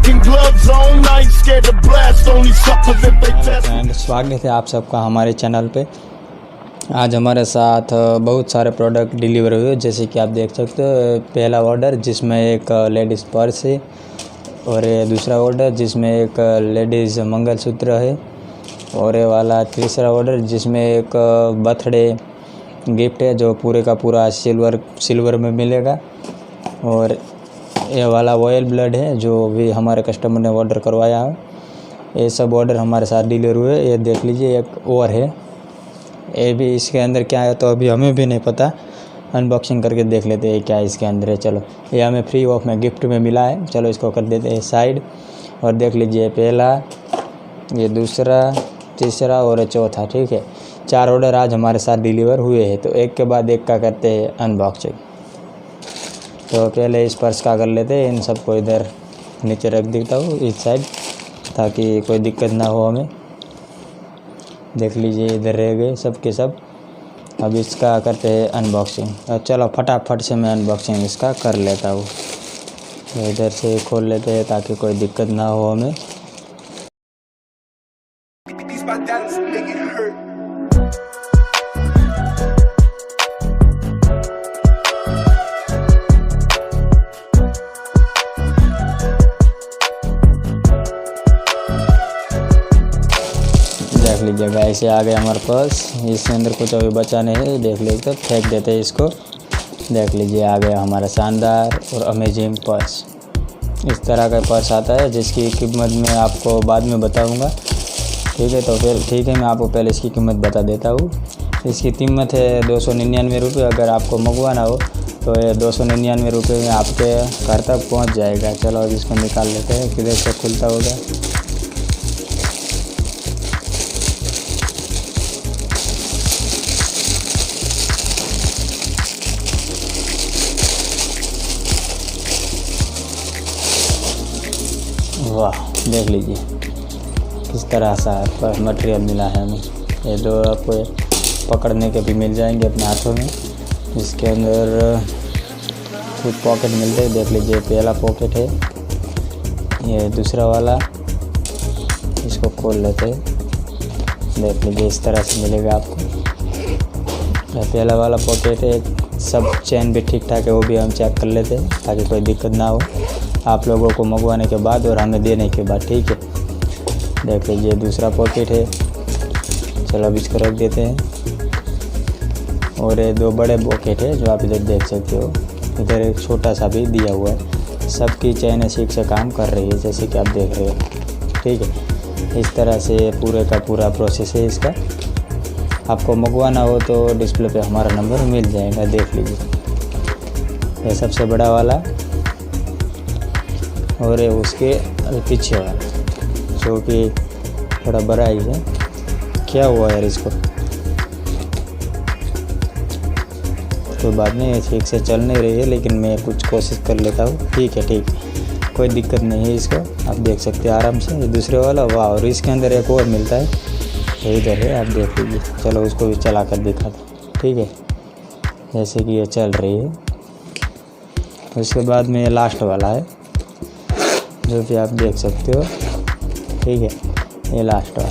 fucking gloves on. I ain't scared to blast. Only suckers if they test. Friend, स्वागत है आप सबका हमारे चैनल पे। आज हमारे साथ बहुत सारे प्रोडक्ट डिलीवर हुए, जैसे कि आप देख सकते हो। पहला ऑर्डर जिसमें एक लेडीज़ पर्स है, और ये दूसरा ऑर्डर जिसमें एक लेडीज़ मंगलसूत्र है, और ये वाला तीसरा ऑर्डर जिसमें एक बर्थडे गिफ्ट है जो पूरे का पूरा सिल्वर में मिलेगा, और ये वाला रॉयल ब्लड है जो भी हमारे कस्टमर ने ऑर्डर करवाया है। ये सब ऑर्डर हमारे साथ डिलीवर हुए। ये देख लीजिए, एक और है, ये भी इसके अंदर क्या है तो अभी हमें भी नहीं पता। अनबॉक्सिंग करके देख लेते हैं क्या इसके अंदर है। चलो, ये हमें फ्री ऑफ में गिफ्ट में मिला है। चलो इसको कर देते हैं साइड, और देख लीजिए पहला, ये दूसरा, तीसरा और चौथा। ठीक है, 4 ऑर्डर आज हमारे साथ डिलीवर हुए हैं, तो एक के बाद एक का करते हैं अनबॉक्सिंग। तो पहले इस पर्स का कर लेते हैं। इन सबको इधर नीचे रख देता हूँ इस साइड, ताकि कोई दिक्कत ना हो हमें। देख लीजिए इधर रह गए सब के सब। अब इसका करते हैं अनबॉक्सिंग। चलो फटाफट से मैं अनबॉक्सिंग इसका कर लेता हूँ। इधर से खोल लेते हैं ताकि कोई दिक्कत ना हो हमें। देख लीजिएगा, ऐसे आ गए हमारे पास। इसके अंदर कुछ अभी बचा नहीं है, देख लीजिए, तो फेंक देते हैं इसको। देख लीजिए, आ गया हमारा शानदार और अमेजिंग पर्स। इस तरह का पर्स आता है जिसकी कीमत मैं आपको बाद में बताऊंगा। ठीक है, तो फिर ठीक है, मैं आपको पहले इसकी कीमत बता देता हूँ। इसकी कीमत है 299 रुपये। अगर आपको मंगवाना हो तो ये 299 रुपये में आपके घर तक पहुँच जाएगा। चलो अब इसको निकाल लेते हैं, किधर से खुलता होगा। वाह, देख लीजिए किस तरह सा मटेरियल मिला है हमें। ये दो आपको पकड़ने के भी मिल जाएंगे अपने हाथों में। इसके अंदर कुछ पॉकेट मिलते हैं। देख लीजिए, पहला पॉकेट है, ये दूसरा वाला, इसको खोल लेते हैं। देख लीजिए, इस तरह से मिलेगा आपको। पहला वाला पॉकेट है, सब चैन भी ठीक ठाक है, वो भी हम चेक कर लेते हैं ताकि कोई दिक्कत ना हो आप लोगों को मंगवाने के बाद और हमें देने के बाद। ठीक है, देख लीजिए दूसरा पॉकेट है। चलो अब इसको रख देते हैं। और ये 2 बड़े पॉकेट है जो आप इधर देख सकते हो। इधर एक छोटा सा भी दिया हुआ है। सबकी चैन ठीक से काम कर रही है, जैसे कि आप देख रहे हो। ठीक है, इस तरह से पूरे का पूरा प्रोसेस है इसका। आपको मंगवाना हो तो डिस्प्ले पे हमारा नंबर मिल जाएगा। देख लीजिए, ये सबसे बड़ा वाला, और ये उसके पीछे वाला जो कि थोड़ा बड़ा ही है। क्या हुआ यार इसको, तो बाद में ठीक से चल नहीं रही है, लेकिन मैं कुछ कोशिश कर लेता हूँ। ठीक है, ठीक, कोई दिक्कत नहीं है इसको। आप देख सकते हैं आराम से। ये दूसरे वाला, वाह, और इसके अंदर एक और मिलता है, ये इधर है, आप देख लीजिए। चलो उसको भी चला कर दिखा दो। ठीक है, जैसे कि ये चल रही है। उसके बाद में ये लास्ट वाला है जो कि आप देख सकते हो। ठीक है, ये लास्ट वाला।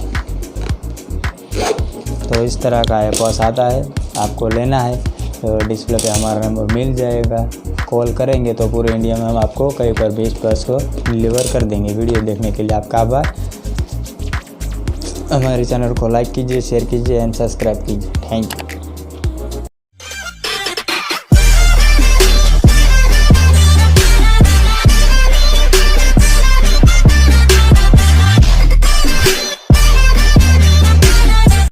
तो इस तरह का ये पर्स आता है। आपको लेना है तो डिस्प्ले पे हमारा नंबर मिल जाएगा। कॉल करेंगे तो पूरे इंडिया में हम आपको कहीं पर भी इस पर्स को डिलीवर कर देंगे। वीडियो देखने के लिए आपका आभार। हमारे चैनल को लाइक कीजिए, शेयर कीजिए एंड सब्सक्राइब कीजिए। Thank you.